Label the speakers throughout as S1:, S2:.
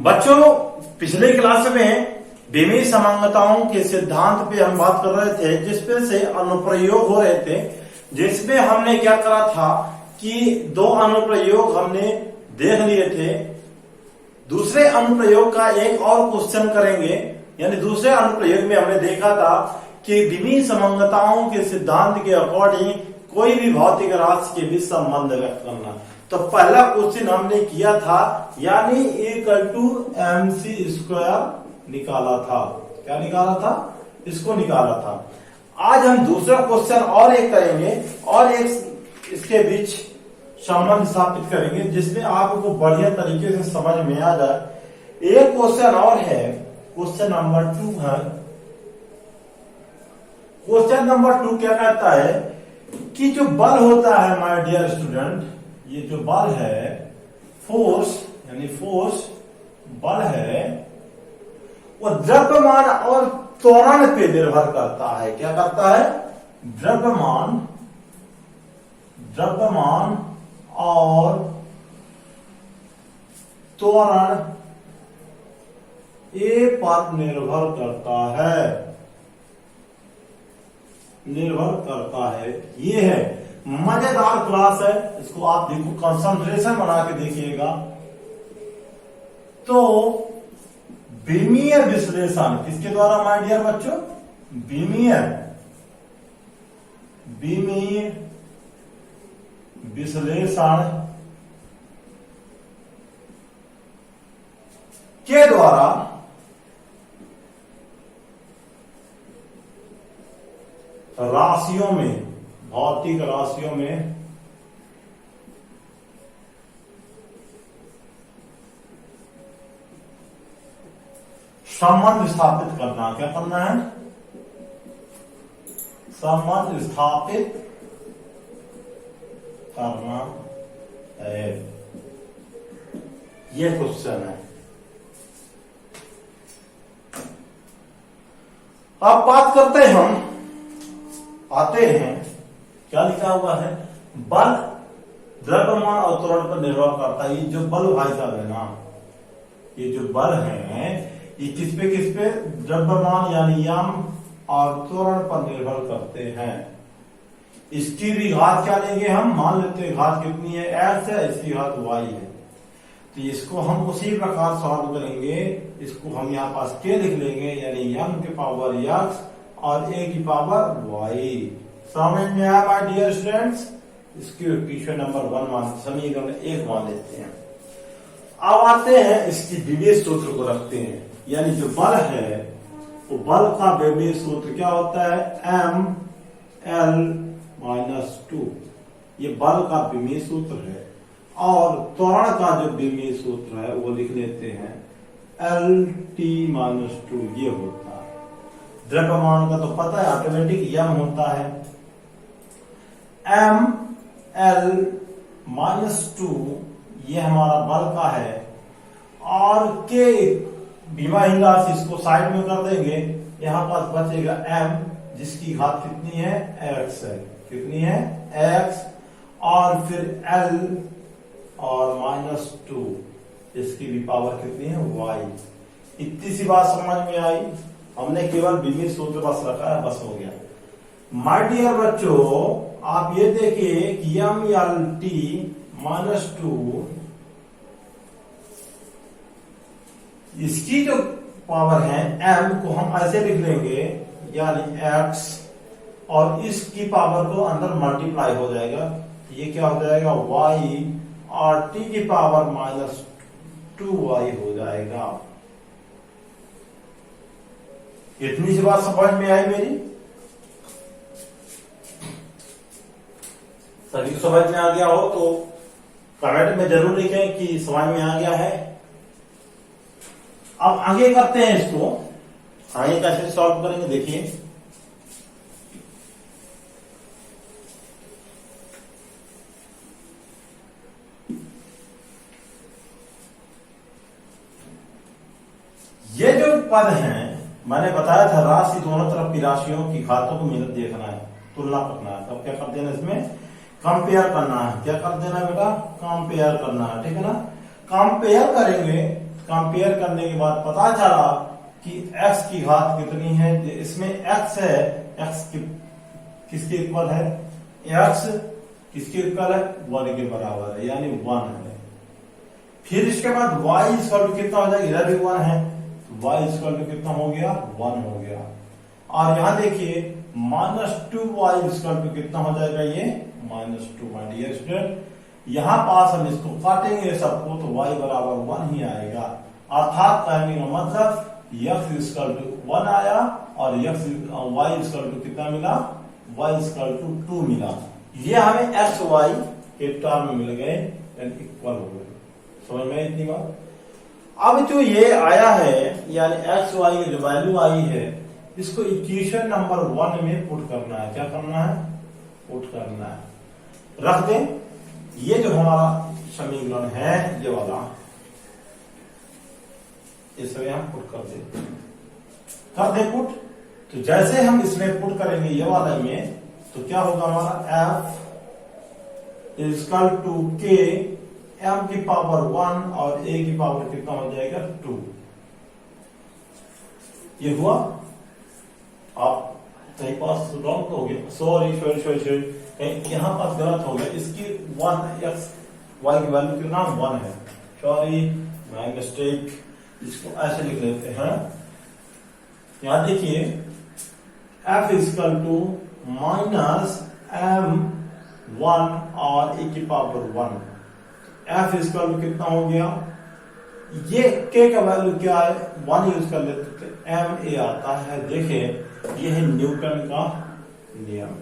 S1: बच्चों, पिछले क्लास में बेमेल समांगताओं के सिद्धांत पे हम बात कर रहे थे, जिसपे से अनुप्रयोग हो रहे थे, जिसमें हमने क्या करा था कि दो अनुप्रयोग हमने देख लिए थे। दूसरे अनुप्रयोग का एक और क्वेश्चन करेंगे, यानी दूसरे अनुप्रयोग में हमने देखा था कि बेमेल समांगताओं के सिद्धांत के अकॉर्डिंग कोई भी भौतिक राशि के बीच संबंध व्यक्त करना। तो पहला क्वेश्चन हमने किया था, यानी इक्वल टू mc² निकाला था। क्या निकाला था? इसको निकाला था। आज हम दूसरा क्वेश्चन और एक करेंगे और एक इसके बीच संबंध स्थापित करेंगे, जिसमें आपको बढ़िया तरीके से समझ में आ जाए। एक क्वेश्चन और है, क्वेश्चन नंबर 2 है। क्वेश्चन नंबर 2 क्या कहता है कि जो बल होता है माय डियर स्टूडेंट, ये जो बल है, फोर्स यानी फोर्स बल है, वो द्रव्यमान और त्वरण पे निर्भर करता है। क्या करता है? द्रव्यमान और त्वरण ए पर निर्भर करता है। ये है मजेदार क्लास है, इसको आप देखो, कंसंट्रेशन बना के देखिएगा। तो बेमीय विश्लेषण किसके द्वारा माय डियर बच्चों? बेमीय विश्लेषण के द्वारा राशियों में, भौतिक राशियों में संबंध स्थापित करना। क्या करना है? संबंध स्थापित करना है। ये क्वेश्चन है। अब बात करते हैं, हम आते हैं, क्या लिखा हुआ है? बल द्रव्यमान और त्वरण पर निर्भर करता है। ये जो बल भाई साहब है ना, ये जो बल है, ये किस पे द्रव्यमान यानी यम और त्वरण पर निर्भर करते हैं। इसकी भी घात क्या लेंगे हम? मान लेते हैं घात कितनी है? x है, इसकी घात y है। तो इसको हम उसी प्रकार सॉल्व करेंगे। इसको हम यहाँ पास k लिख लेंगे, यानी m की पावर x और a की पावर y। समझ में आया माय डियर स्टूडेंट्स? इसकी इक्वेशन नंबर 1 समीकरण 1 मान लेते हैं। अब आते हैं इसकी बेमेल सूत्र को रखते हैं, यानी जो बल है वो बल का बेमेल सूत्र क्या होता है? ml-2। ये बल का बेमेल सूत्र है। और त्वरण का जो बेमेल सूत्र है वो लिख लेते हैं lt-2। ये होता है। द्रव्यमान का तो पता है, ऑटोमेटिक यम होता है। ml-2 ये हमारा बल का है, और के विमाहीन राशि इसको साइड में कर देंगे। यहां पास बचेगा m, जिसकी घात कितनी है? x है। कितनी है? x। और फिर l और -2, इसकी भी पावर कितनी है? y। इतनी सी बात समझ में आई। हमने केवल बेमेल सूत्र बस रखा है, बस हो गया। माय डियर बच्चों, आप ये देखिए कि mlt-2 इसकी जो पावर है m को हम ऐसे लिख लेंगे, यानी x, और इसकी पावर को अंदर मल्टीप्लाई हो जाएगा। ये क्या हो जाएगा? y, और t की पावर -2y हो जाएगा। इतनी सी बात समझ में आई मेरी? सभी को समझ में आ गया हो तो कमेंट में जरूर लिखें कि समझ में आ गया है। अब आगे करते हैं इसको, आगे कैसे सॉल्व करेंगे देखिए। ये जो पद हैं, मैंने बताया था राशि दोनों तरफ की राशियों की घातों को मिलकर देखना है, तुलना करना है। तब क्या कर देना? इसमें कंपेयर करना है। क्या कर देना बेटा? कंपेयर करना है, ठीक है ना? कंपेयर करेंगे कंपेयर करने के बाद पता चला कि x की घात कितनी है, इसमें x है, x किसके इक्वल है, x किसके इक्वल है, 1 के बराबर है, यानी 1 है। फिर इसके बाद y इक्वल टू कितना हो जाएगा, इधर भी 1 है, तो y इक्वल टू कितना हो गया, 1 हो गया। और यहां देखिए -2y इक्वल टू कितना हो जाएगा, ये -2। माय डियर स्टूडेंट, यहां पास हम इसको काटेंगे सबको तो y बराबर 1 ही आएगा, अर्थात कहने का मतलब x इक्वल टू 1 आया और y इक्वल टू कितना मिला, y इक्वल टू 2 मिला। ये हमें x y के टर्म मिल गए, इक्वल हो गए। समझ में इतनी बात। अब जो ये आया है यानी x y की जो वैल्यू आई है, इसको इक्वेशन नंबर 1 में पुट करना है। क्या करना है, पुट करना है। रख दें, ये जो हमारा समीकरण है ये वाला, इसे हम पुट कर दे पुट। तो जैसे हम इसमें पुट करेंगे ये वाला में, तो क्या होगा हमारा f equal to k m की पावर 1 और a की पावर कितना हो जाएगा, 2। ये हुआ। आप कहीं पास रॉन्ग हो गया, सॉरी कहीं यहां पास गलत हो गया, इसकी 1 x y की वैल्यू कितना 1 है, सॉरी माय मिस्टेक। इसको ऐसे लिख लेते हैं, यहां देखिए f इक्वल टू -m1 और a की पावर 1, f इक्वल टू कितना हो गया, ये k का वैल्यू क्या है, 1 यूज कर लेते थे, m a आता है। देखिए ये है न्यूटन का नियम,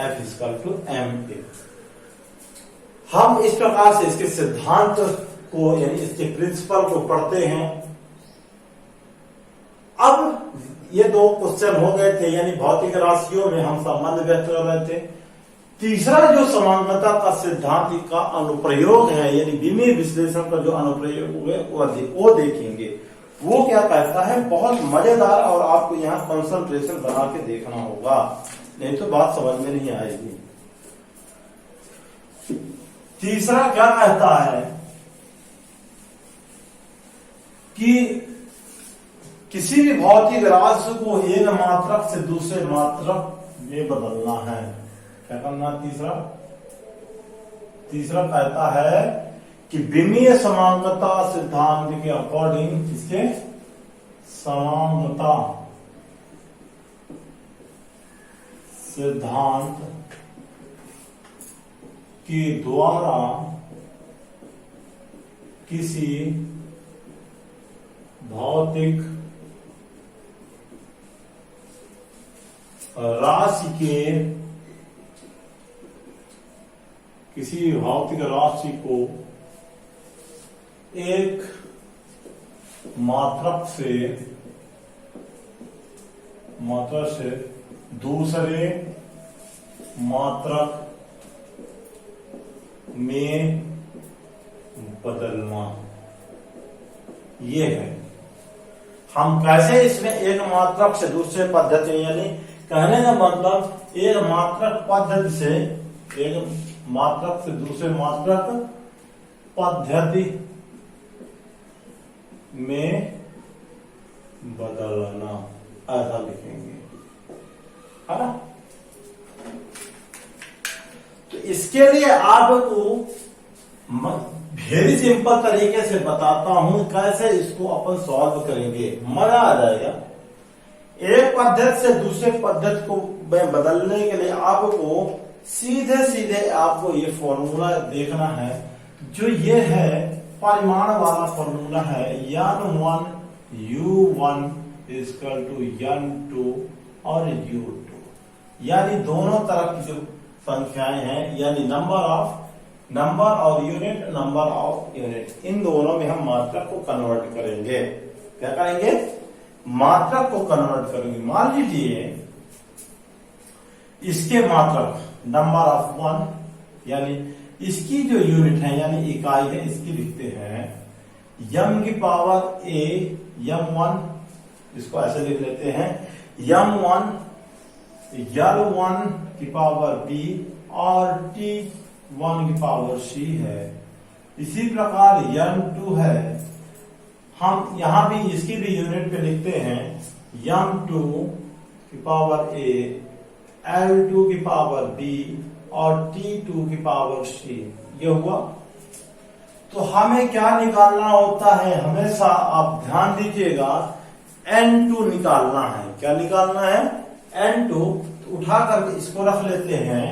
S1: F equal to m a। हम इस प्रकार से इसके सिद्धांत को यानी इसके प्रिंसिपल को पढ़ते हैं। अब ये 2 क्वेश्चन हो गए थे, यानी भौतिक राशियों में हम संबंध व्यक्त कर रहे थे। तीसरा जो समांगता का सिद्धांत का अनुप्रयोग है, यानी विमीय विश्लेषण का जो अनुप्रयोग है वो देखेंगे। वो क्या कहता है, बहुत मजेदार, और आपको यहाँ कंसंट्रेशन बना के देखना होगा, नहीं तो बात समझ में नहीं आएगी। तीसरा क्या कहता है कि किसी भी भौतिक राशि को एक मात्रक से दूसरे मात्रक में बदलना है। क्या करना, तीसरा कहता है कि विमीय समांगता सिद्धांत के अकॉर्डिंग, इसके समांगता सिद्धांत के द्वारा किसी भौतिक राशि को एक मात्रक से दूसरे मात्रक में बदलना, ये है। हम कैसे इसमें एक मात्रक से दूसरे पद्धति, यानी कहने का मतलब एक मात्रक पद्धति से एक मात्रक से दूसरे मात्रक पद्धति में बदलना, ऐसा लिखेंगे, है ना। तो इसके लिए आपको वेरी सिंपल तरीके से बताता हूं कैसे इसको अपन सॉल्व करेंगे, मजा आ जाएगा। एक पद्धति से दूसरे पद्धति को बदलने के लिए आपको सीधे आपको ये फॉर्मूला देखना है, जो ये है परिमाण वाला फॉर्मूला है, n1 u1 equal to n2 और u2, यानी दोनों तरफ की जो संख्याएं हैं, यानी नंबर और यूनिट, नंबर ऑफ यूनिट, इन दोनों में हम मात्रक को कन्वर्ट करेंगे। क्या करेंगे, मात्रक को कन्वर्ट करेंगे। मान लीजिए इसके मात्रक नंबर ऑफ 1, यानी इसकी जो यूनिट है यानी इकाई है, इसकी लिखते हैं m की पावर a m1, इसको ऐसे लिख लेते हैं m1 l1 की पावर b और t1 की पावर c है। इसी प्रकार m2 है हम यहां भी इसकी भी यूनिट पे लिखते हैं m2 की पावर a, L2 की पावर b और T2 की पावर c। ये हुआ। तो हमें क्या निकालना होता है, हमेशा आप ध्यान दीजिएगा, N2 निकालना है। क्या निकालना है? N2। तो उठा करके इसको रख लेते हैं,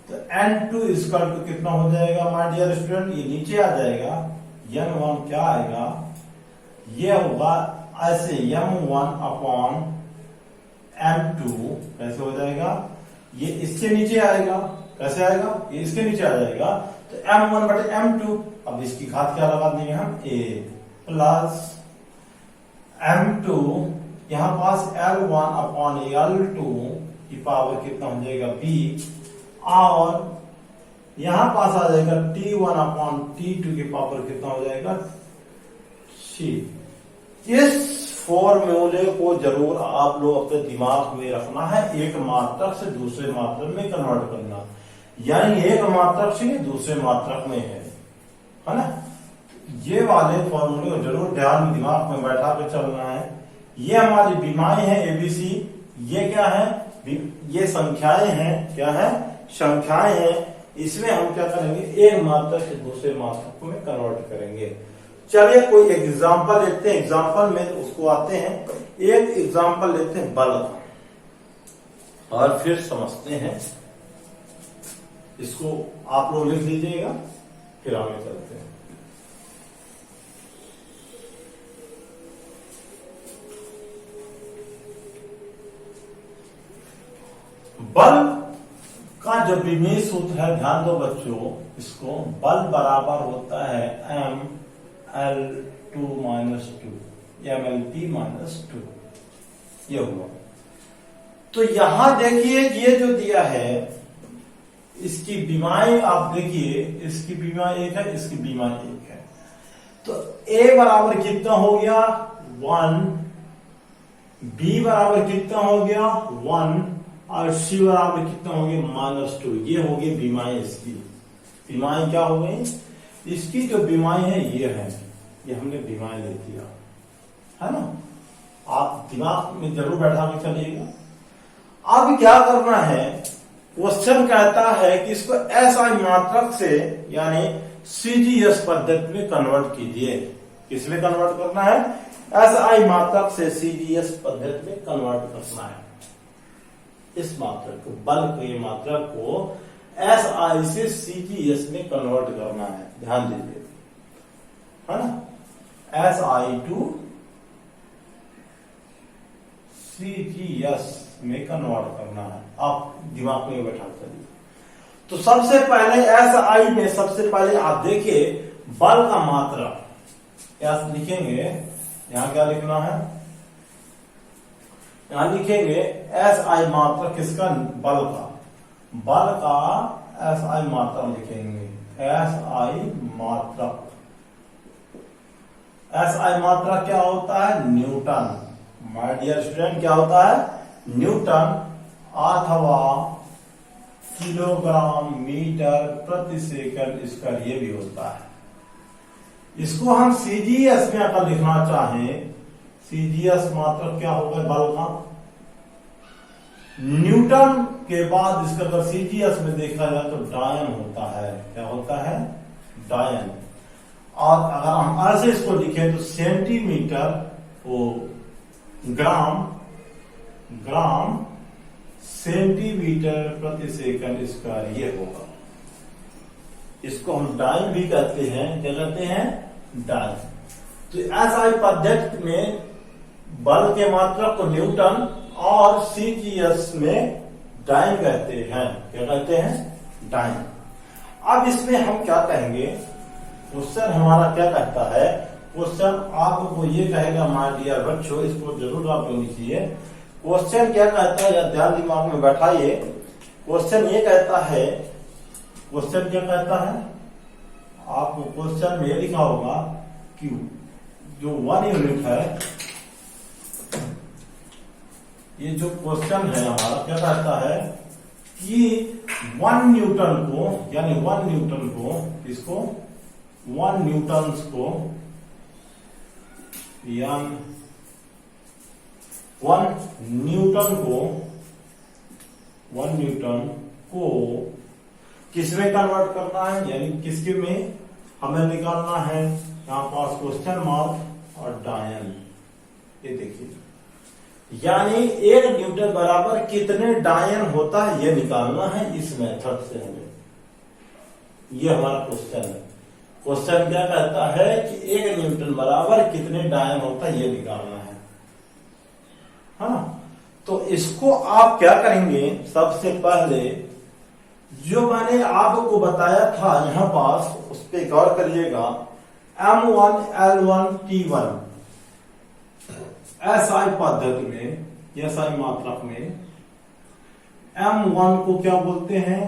S1: तो N2 इसका कितना हो जाएगा माय डियर स्टूडेंट? ये नीचे आ जाएगा। M1 क्या आएगा? ये होगा ऐसे M1 अपॉन M2। कैसे हो जाएगा? ये इसके नीचे आएगा। कैसे आएगा? ये इसके नीचे आ जाएगा। तो M1 बटे M2। अब इसकी घात क्या लगा देंगे हम? A प्लस M2 यहां पास L1 अपॉन L2 की पावर कितना हो जाएगा? B, और यहां पास आ जाएगा T1 अपॉन T2 की पावर कितना हो जाएगा? C। इस फॉर्मूले को जरूर आप लोग अपने दिमाग में रखना है। एक मात्रक से दूसरे मात्रक में कन्वर्ट करना, यानी एक मात्रक से दूसरे मात्रक में है ना। ये वाले फॉर्मूले को जरूर ध्यान दिमाग में बैठा के चलना है। ये हमारी बीमारी है एबीसी। ये क्या है? ये संख्याएं हैं। क्या है? संख्याएं हैं। इसमें हम क्या करेंगे? एक मात्रक से दूसरे मात्रक में कन्वर्ट करेंगे। चलिए कोई एग्जांपल लेते हैं। एग्जांपल में उसको आते हैं। एक एग्जांपल लेते हैं बल का और फिर समझते हैं। इसको आप लोग लिख लीजिएगा, फिर आगे चलते हैं। बल का जो विमेय सूत्र है, ध्यान दो बच्चों, इसको बल बराबर होता है ML2 माइनस 2, MLP माइनस 2। ये हुआ। तो यहां देखिए ये जो दिया है, इसकी बीमारी आप देखिए, इसकी बीमारी एक है, इसकी बीमारी एक है। तो A बराबर कितना हो गया? 1, B बराबर कितना हो गया? 1, और C बराबर कितना हो गया? -2। ये हो गई बीमारी। इसकी बीमारी क्या हो गई? इसकी जो बीमारी है ये है, ये हमने बीमारी ले दिया है ना। आप दिमाग में जरूर बैठा के चलिएगा। अब क्या करना है? क्वेश्चन कहता है कि इसको SI मात्रक से यानी CGS पद्धति में कन्वर्ट कीजिए। किसमें कन्वर्ट करना है? SI मात्रक से CGS पद्धति में कन्वर्ट करना है। इस मात्रक को, बल के मात्रक को SI से CGS में कन्वर्ट करना है। ध्यान दीजिए, है ना। SI टू CGS में कन्वर्ट करना है। आप दिमाग में बैठा चलिए। तो सबसे पहले SI में सबसे पहले आप देखिए बल का मात्रक क्या लिखेंगे? यहां क्या लिखना है? यहां लिखेंगे SI मात्रक किसका? बल का। बल का SI मात्रक लिखेंगे। SI मात्रक। SI मात्रक क्या होता है? न्यूटन। माय डियर स्टूडेंट, क्या होता है? न्यूटन अथवा किलोग्राम मीटर प्रति सेकंड स्क्वायर। ये भी होता है। इसको हम CGS में अगर लिखना चाहें, CGS मात्रक क्या होगा बल का? न्यूटन के बाद इसका अगर CGS में देखा जाए तो डायन होता है। क्या होता है? डायन। और अगर हम ऐसे इसको लिखें तो सेंटीमीटर को ग्राम सेंटीमीटर प्रति सेकंड स्क्वायर ये होगा। इसको हम डाइन भी कहते हैं। क्या कहते हैं? डाइन। तो SI पद्धति में बल के मात्रक को न्यूटन और CGS में डाइन कहते हैं। क्या कहते हैं? डाइन। अब इसमें हम क्या कहेंगे? क्वेश्चन हमारा क्या कहता है? क्वेश्चन आपको ये कहेगा माय डियर बच्चों, इसको जरूर आप लिखिए। क्वेश्चन क्या कहता है? या ध्यान दिमाग में बैठाइए। क्वेश्चन ये कहता है, क्वेश्चन क्या कहता है? आपको क्वेश्चन में ये लिखा होगा कि जो 1 यूनिट है, ये जो क्वेश्चन है हमारा क्या कहता है कि 1 न्यूटन को, यानी 1 न्यूटन को, इसको 1 न्यूटन को यानी 1 न्यूटन को किसमें कन्वर्ट करना है, यानी किसके में हमें निकालना है, यहां पास क्वेश्चन मार्क और डायन। ये देखिए, यानी 1 न्यूटन बराबर कितने डायन होता है ये निकालना है इस मेथड से हमें। ये हमारा क्वेश्चन है। क्वेश्चन क्या कहता है कि 1 न्यूटन बराबर कितने डायन होता है ये निकालना है। हाँ, तो इसको आप क्या करेंगे, सबसे पहले जो मैंने आपको बताया था यहां पास उस पे गौर करिएगा। M1 L1 T1 SI पद्धति में, SI मात्रक में M1 को क्या बोलते हैं,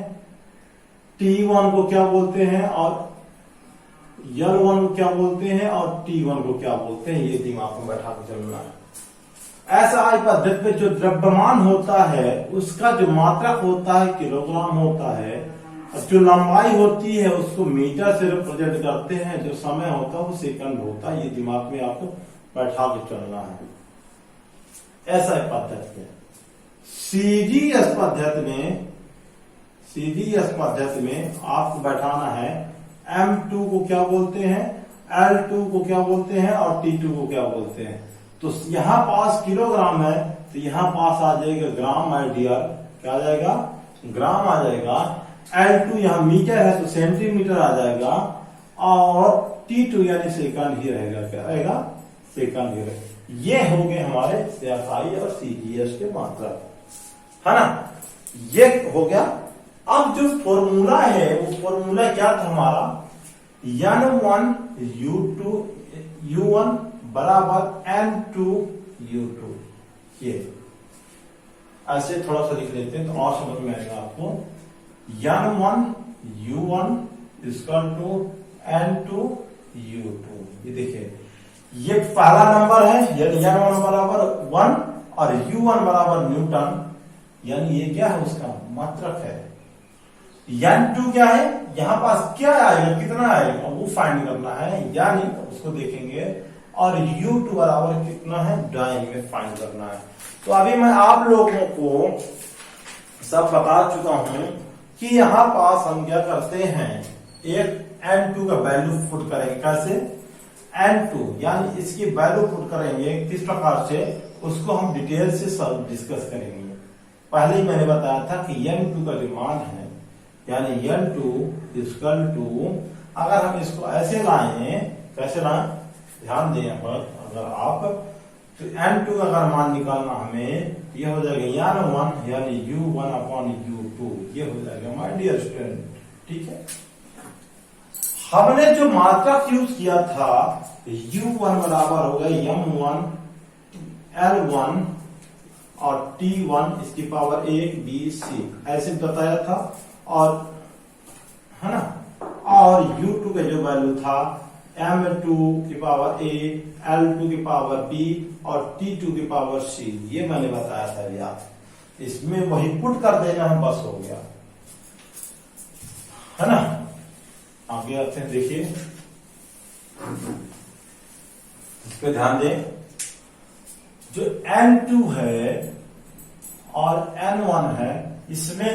S1: T1 को क्या बोलते हैं और L1 को क्या बोलते हैं और T1 को क्या बोलते हैं, ये दिमाग में बैठा के चलना है। SI पद्धति में जो द्रव्यमान होता है उसका जो मात्रक होता है किलोग्राम होता है, और जो लंबाई होती है उसको मीटर से रिप्रेजेंट करते हैं, जो समय होता है वो सेकंड होता है। ये दिमाग में आपको बैठा के चलना है। SI पद्धति में CGS पद्धति में आपको बैठाना है M2 को क्या बोलते हैं, L2 को क्या बोलते हैं और T2 को क्या बोलते हैं। तो यहां पास किलोग्राम है तो यहां पास आ जाएगा ग्राम, माय डियर, क्या आ जाएगा, ग्राम आ जाएगा। L2 यहां मीटर है तो सेंटीमीटर आ जाएगा, और T2 यानी सेकंड ही रहेगा, क्या रहेगा, सेकंड ही रहेगा। ये हो गए हमारे SI और CGS के मात्रक, है ना, ये हो गया। अब जो फॉर्मूला है वो फॉर्मूला क्या था हमारा, N1 U1 बराबर N2 U2। ये ऐसे थोड़ा सा लिख लेते हैं तो और समझ में आएगा आपको। N1 U1 equal to N2 U2। ये देखिए, ये पहला नंबर है, यानी N1 बराबर 1 और U1 बराबर न्यूटन, यानी ये क्या है, उसका मात्रक है। N2 क्या है, यहां पास क्या आएगा, कितना आएगा वो फाइंड करना है, यानी उसको देखेंगे, और U2 बराबर कितना है, डायन में फाइंड करना है। तो अभी मैं आप लोगों को सब बता चुका हूं कि यहां पास हम क्या करते हैं, एक N2 का वैल्यू पुट करेंगे, कैसे, N2 यानी इसकी वैल्यू पुट करेंगे किस प्रकार से, उसको हम डिटेल से सब डिस्कस करेंगे। पहले ही मैंने बताया था कि N2 का जो मान है, यानी N2 इक्वल टू, अगर हम इसको ऐसे लाएं, कैसे लाएं, ध्यान दें पर, अगर आप तो N2 का अगर मान निकालना हमें, ये हो जाएगा N1 यानी U1 अपॉन U2, ये हो जाएगा माय डियर स्टूडेंट, ठीक है। हमने जो मात्रक यूज किया था U1 बराबर हो गया M1 L1 और T1 इसकी पावर A B C, ऐसे बताया था, और है ना, और U2 का जो वैल्यू था M2 की पावर A, L2 की पावर B और T2 की पावर C, ये मैंने बताया था यार। इसमें वही पुट कर देना है, बस हो गया, है ना। आगे आते हैं, देखिए इस पे ध्यान दें। जो N2 है और N1 है, इसमें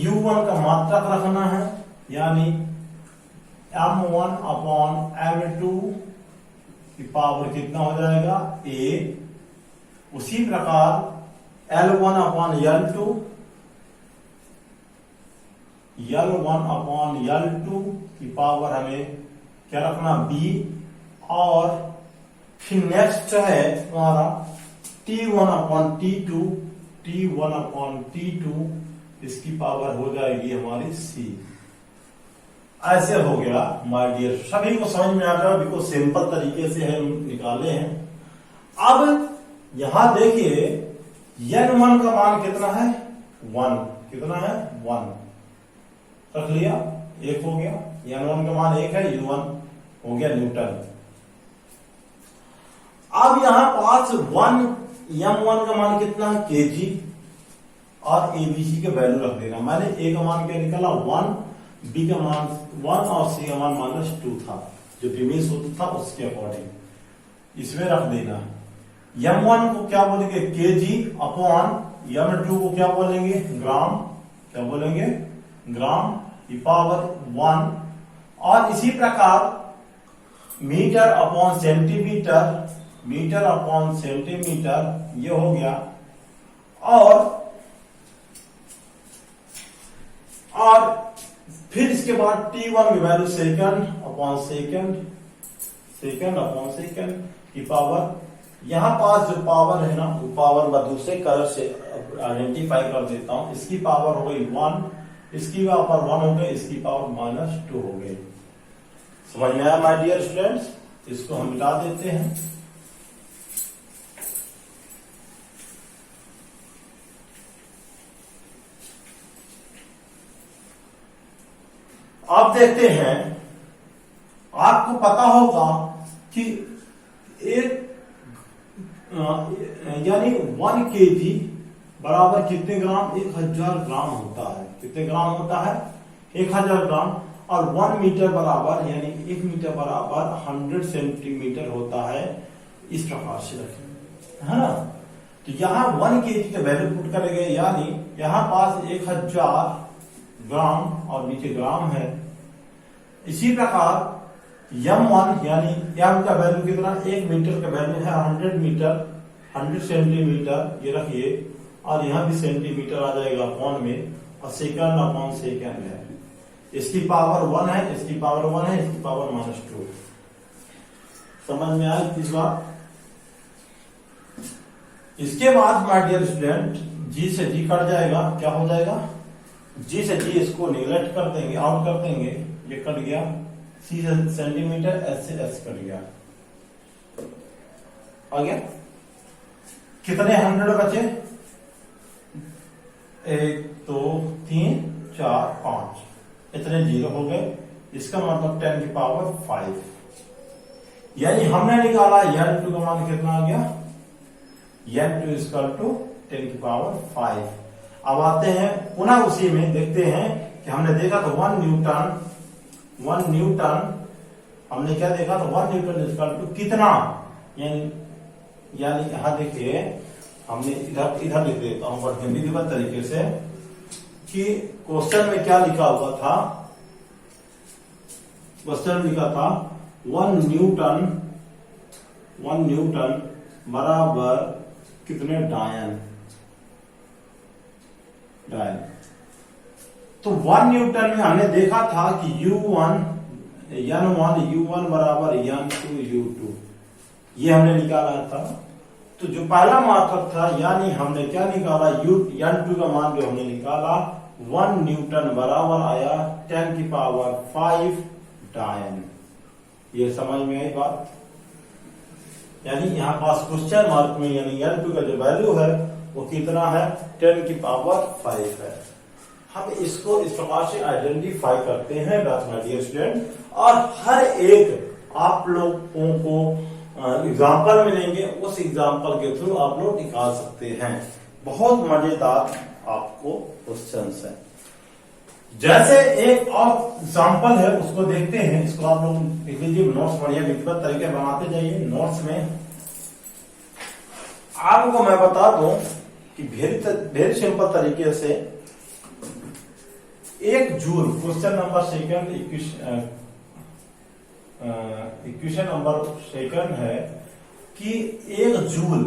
S1: U1 का मात्रक रखना है, यानी M1 अपॉन M2 की पावर कितना हो जाएगा, A। उसी प्रकार L1 upon L2, L1 upon L2 की पावर हमें क्या रखना, B। और फिर नेक्स्ट है हमारा T1 upon T2, T1 upon T2, इसकी पावर हो जाएगी हमारी C। ऐसे हो गया माय डियर, सभी को समझ में आ गया, बिल्कुल सिंपल तरीके से हम निकाले हैं। अब यहां देखिए N1 का मान कितना है, 1, कितना है, 1 रख लिया, 1 हो गया। N1 का मान 1 है, U1 हो गया न्यूटन। अब यहां पास M1 का मान कितना है, kg, और ABC के वैल्यू रख देना। मैंने A का मान क्या निकाला, 1, B का मान 1 और C का मान -2 था, जो बेमिस होता था उसके अकॉर्डिंग। इसमें रख देना। m1 को क्या बोलेंगे केजी अपॉन m2 को क्या बोलेंगे ग्राम, क्या बोलेंगे ग्राम की पावर 1। और इसी प्रकार metre upon centimetre, metre upon centimetre ये हो गया। और फिर इसके बाद T1 की value second upon second, second upon second की पावर। यहां पास जो पावर है ना वो पावर मैं दूसरे कलर से आइडेंटिफाई कर देता हूं। इसकी पावर हो गई 1, इसकी पावर 1 हो गई, इसकी पावर -2 हो गई। समझ में आया माय डियर स्टूडेंट्स? इसको हम मिटा देते हैं। आप देखते हैं, आपको पता होगा कि एक यानी 1 kg बराबर कितने ग्राम, 1000 ग्राम होता है। कितने ग्राम होता है? 1000 ग्राम। और 1 मीटर बराबर यानी 1 मीटर बराबर 100 सेंटीमीटर होता है। इस प्रकार से रखें, है ना। तो यहाँ 1 kg का वैल्यू पुट करेंगे, यानी यहाँ पास 1000 ग्राम और नीचे ग्राम है। इसी प्रकार m1 यानी m का वैल्यू कितना, 1 मीटर का वैल्यू है 100 मीटर, 100 सेंटीमीटर ये रखिए। और यहां भी सेंटीमीटर आ जाएगा अपॉन में, और सेकंड अपॉन सेकंड है। इसकी पावर 1 है, इसकी पावर 1 है, इसकी पावर -2। समझ में आया इस बात? इसके बाद माय डियर स्टूडेंट जी से जी कट जाएगा, क्या हो जाएगा, जी से जी इसको निगलेक्ट कर देंगे, आउट कर देंगे, ये कट गया। सी से सेंटीमीटर, एस से एस कट गया, आ गया। कितने 100 बचे? 1 2 3 4 5, इतने 0 हो गए। इसका मतलब 10 की पावर 5, यानी हमने निकाला n2 का मान कितना आ गया, n2 = 10 की पावर 5। अब आते हैं पुनः उसी में, देखते हैं कि हमने देखा तो 1 न्यूटन हमने क्या देखा, तो 1 न्यूटन = कितना, यानी यहां देखिए हमने इधर लिख देता हूं बट विधिवत तरीके से कि क्वेश्चन में क्या लिखा हुआ था। क्वेश्चन में लिखा था 1 न्यूटन बराबर कितने डायन। तो 1 न्यूटन में हमने देखा था कि n1 बराबर n2 u2, ये हमने निकाला था। तो जो पहला मात्रक था, यानी हमने क्या निकाला, n2 का मान जो हमने निकाला 1 न्यूटन बराबर आया 10 की पावर 5 डायन। ये समझ में आई बात? यानी यहां पास क्वेश्चन मार्क में यानी n2 का जो वैल्यू है वो कितना है, 10 की पावर 5 है। हम इसको इस प्रकार से आइडेंटिफाई करते हैं माय डियर स्टूडेंट। और हर एक आप लोगों को एग्जाम्पल मिलेंगे, उस एग्जाम्पल के थ्रू आप लोग निकाल सकते हैं। बहुत मजेदार आपको क्वेश्चंस है। जैसे एक और एग्जाम्पल है उसको देखते हैं। इसको आप लोग देख लीजिए, नोट्स बढ़िया विधिवत तरीके बनाते जाइए। नोट्स में आपको मैं बता दूं कि वेरी सिंपल तरीके से 1 joule, question number second, equation number second है कि 1 जूल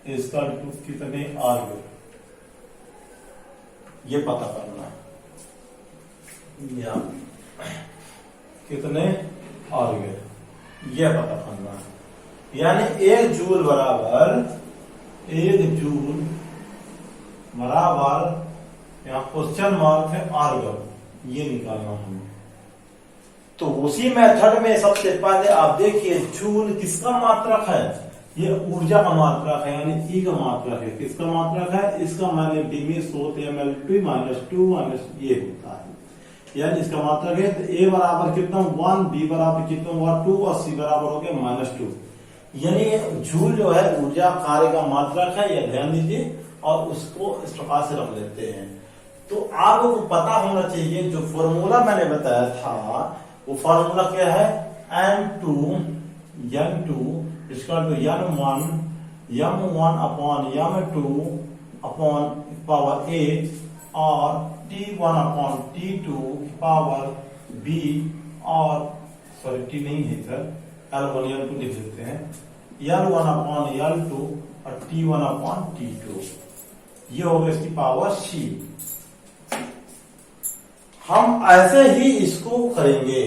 S1: = कितने आर्गन, ये पता करना है। या कितने आर्गन ये पता करना है। यानी 1 जूल बराबर यहाँ क्वेश्चन मार्क है आर्गन, ये निकालना हमें। तो उसी मेथड में सबसे पहले आप देखिए जूल किसका मात्रक है, ये ऊर्जा का मात्रक है, यानी ई का मात्रक है। किसका मात्रक है, इसका माने डी स्रोत ml2 -2 ये होता है, यानी इसका मात्रक है। तो ए बराबर कितना 1, बी बराबर कितना हुआ 2 और सी बराबर हो गया -2। यानी जूल जो है ऊर्जा कार्य का मात्रक है, यह ध्यान दीजिए। और उसको इस प्रकार से रख लेते हैं। तो आपको पता होना चाहिए, जो फॉर्मूला मैंने बताया था वो फॉर्मूला क्या है, n2 equal to m1 upon m2 upon power a और t1 upon t2 power b और सॉरी t नहीं है सर, l1 l2 लिख देते हैं, l1 अपॉन l2 और t1 अपॉन t2, ये हो गया इसकी पावर c। हम ऐसे ही इसको करेंगे।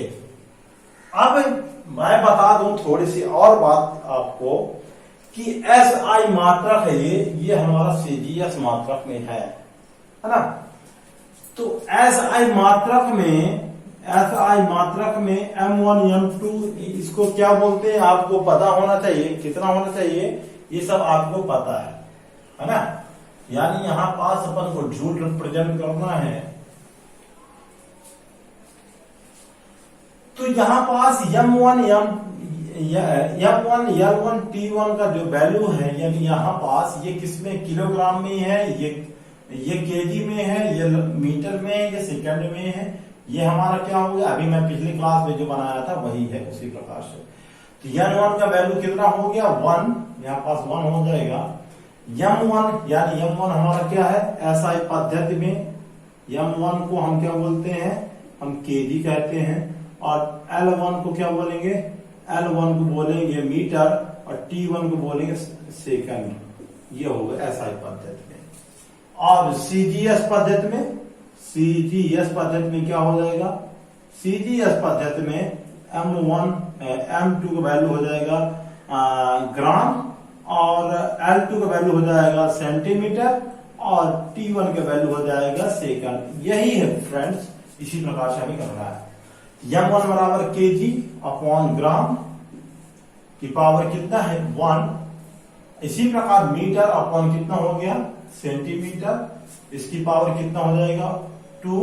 S1: अब मैं बता दूं थोड़ी सी और बात आपको कि एस आई मात्रक है, ये हमारा सीजीएस मात्रक में है ना। तो एस आई मात्रक में m1 m2 इसको क्या बोलते हैं आपको पता होना चाहिए, कितना होना चाहिए ये सब आपको पता है ना। यानी यहां पास अपन को जूल रिप्रेजेंट करना है, तो यहां पास m1 L1 T1 का जो वैल्यू है, यानी यहां पास ये किसमें किलोग्राम में है, ये केजी में है, ये मीटर में है, ये सेकंड में है, ये हमारा क्या हो गया, अभी मैं पिछली क्लास में जो बनाया था वही है उसी प्रकार से। तो m1 का वैल्यू कितना हो गया 1, यहां पास 1 हो जाएगा। m1 यानी m1 हमारा क्या है, एसआई पद्धति में m1 को हम क्या बोलते हैं, हम केजी कहते हैं, और L1 को क्या बोलेंगे, L1 को बोलेंगे मीटर और T1 को बोलेंगे सेकंड। ये होगा एसआई पद्धति में। और सीजीएस पद्धति में क्या हो जाएगा, सीजीएस पद्धति में M1 M2 का वैल्यू हो जाएगा ग्राम और L2 का वैल्यू हो जाएगा सेंटीमीटर और T1 का वैल्यू हो जाएगा सेकंड। यही है फ्रेंड्स, इसी प्रकार से हमें करना है। m1 बराबर केजी अपॉन ग्राम की पावर कितना है 1, इसी प्रकार मीटर अपॉन कितना हो गया सेंटीमीटर, इसकी पावर कितना हो जाएगा 2,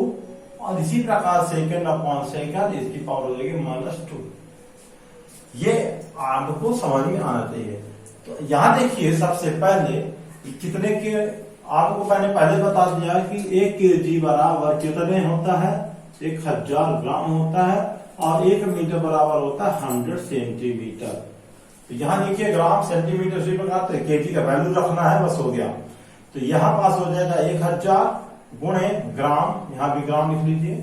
S1: और इसी प्रकार सेकंड अपॉन सेकंड, इसकी पावर हो जाएगी -2। ये आपको समझ में आना चाहिए। तो यहां देखिए सबसे पहले कितने के आपको मैंने पहले बता दिया कि 1 केजी बराबर कितने होता है 1000 ग्राम होता है, और 1 मीटर बराबर होता है 100 सेंटीमीटर। तो यहां देखिए ग्राम सेंटीमीटर से प्रकार केजी का वैल्यू रखना है, बस हो गया। तो यहां पास हो जाएगा 1000 गुणे ग्राम, यहां भी ग्राम लिख लीजिए,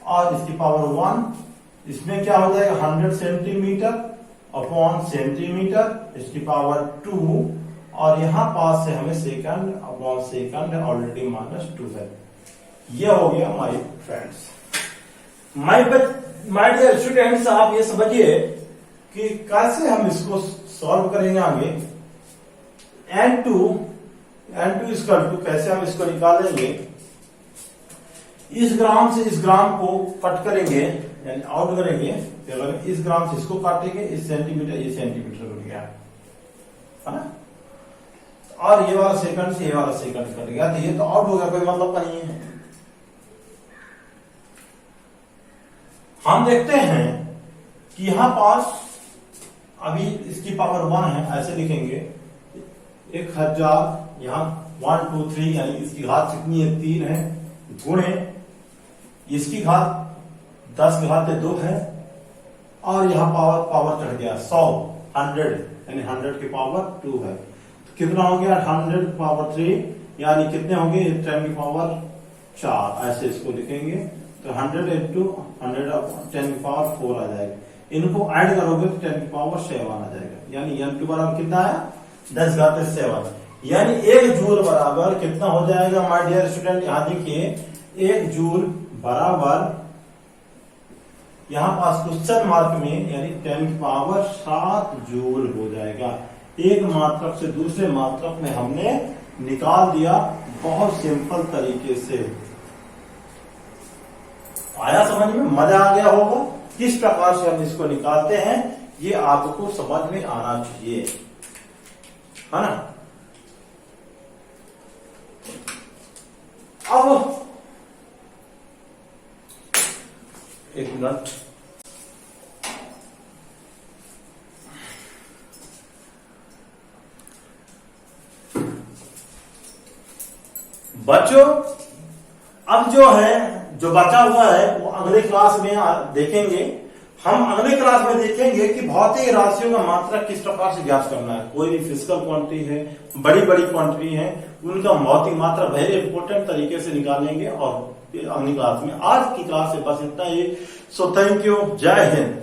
S1: और इसकी पावर 1, इसमें क्या हो जाएगा 100 सेंटीमीटर अपॉन सेंटीमीटर, इसकी पावर 2, और यहां पास से हमें सेकंड अपॉन सेकंड ऑलरेडी -2 है। ये हो गया my friends. My dear students, आप ये समझिए कि कैसे हम इसको सॉल्व करेंगे आगे। n2 इक्वल टू कैसे हम इसको निकालेंगे, इस ग्राम से इस ग्राम को कट करेंगे यानी आउट करेंगे, अगर इस ग्राम से इसको काटेंगे, इस सेंटीमीटर ये सेंटीमीटर कट गया है ना, और ये वाला सेकंड से ये वाला सेकंड कट गया, तो ये तो आउट हो गया, कोई मतलब का नहीं है। हम देखते हैं कि यहां पास अभी इसकी पावर 1 है, ऐसे लिखेंगे 1000, यहां 1 2 3 यानी इसकी घात कितनी है 3 है, गुणे इसकी घात 10 की घात 2 है, और यहां पावर चढ़ गया 100 यानी 100 की पावर 2 है, तो कितना हो गया 100 पावर 3 यानी कितने होंगे 10 की पावर 4, ऐसे इसको लिखेंगे। तो 100 into 100 10 की पावर 4 आ जाएगा, इनको ऐड करोगे तो 10 की पावर 7 आ जाएगा, यानी m2 बराबर कितना आया 10 घात 7, यानी 1 जूल बराबर कितना हो जाएगा माय डियर स्टूडेंट, यहां देखिए 1 जूल बराबर, यहां पास क्वेश्चन मार्क में यानी 10 की पावर 7 जूल हो जाएगा। एक मात्रक से दूसरे मात्रक में हमने निकाल दिया, बहुत सिंपल तरीके से। आया समझ में, मजा आ गया होगा। किस प्रकार से हम इसको निकालते हैं ये आपको समझ में आना चाहिए, है ना। अब एक मिनट, बच्चों अब जो है जो बचा हुआ है वो अगले क्लास में देखेंगे। हम अगले क्लास में देखेंगे कि भौतिक राशियों का मात्रा किस प्रकार से ज्ञात करना है। कोई भी फिजिकल क्वांटिटी है, बड़ी बड़ी क्वांटिटी है, उनका भौतिक मात्रा वेरी इंपोर्टेंट तरीके से निकालेंगे। और अगली क्लास में, आज की क्लास से बस इतना ही। सो थैंक यू, जय हिंद।